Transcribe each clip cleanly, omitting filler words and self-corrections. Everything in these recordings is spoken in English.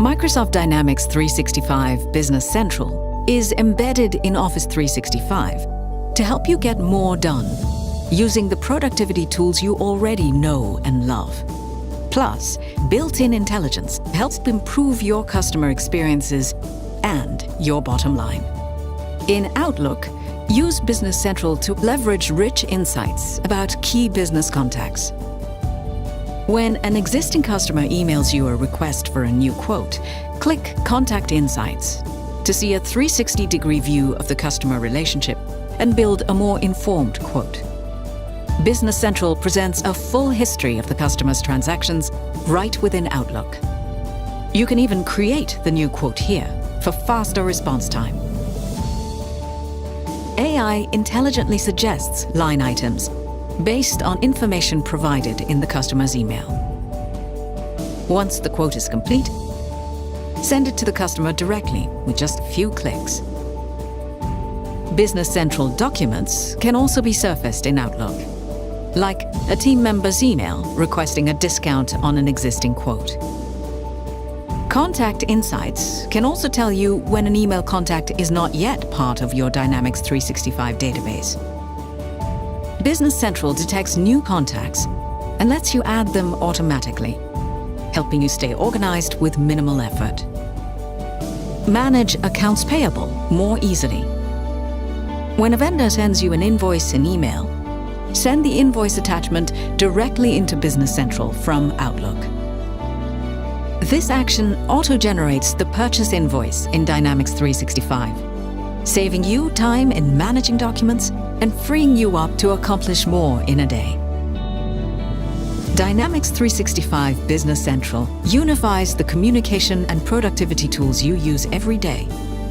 Microsoft Dynamics 365 Business Central is embedded in Office 365 to help you get more done using the productivity tools you already know and love. Plus, built-in intelligence helps improve your customer experiences and your bottom line. In Outlook, use Business Central to leverage rich insights about key business contacts. When an existing customer emails you a request for a new quote, click Contact Insights to see a 360-degree view of the customer relationship and build a more informed quote. Business Central presents a full history of the customer's transactions right within Outlook. You can even create the new quote here for faster response time. AI intelligently suggests line items based on information provided in the customer's email. Once the quote is complete, send it to the customer directly with just a few clicks. Business Central documents can also be surfaced in Outlook, like a team member's email requesting a discount on an existing quote. Contact Insights can also tell you when an email contact is not yet part of your Dynamics 365 database. Business Central detects new contacts and lets you add them automatically, helping you stay organized with minimal effort. Manage accounts payable more easily. When a vendor sends you an invoice in email, send the invoice attachment directly into Business Central from Outlook. This action auto-generates the purchase invoice in Dynamics 365, saving you time in managing documents and freeing you up to accomplish more in a day. Dynamics 365 Business Central unifies the communication and productivity tools you use every day,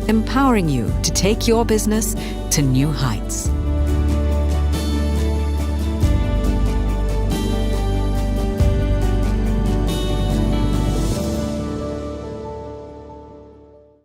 empowering you to take your business to new heights.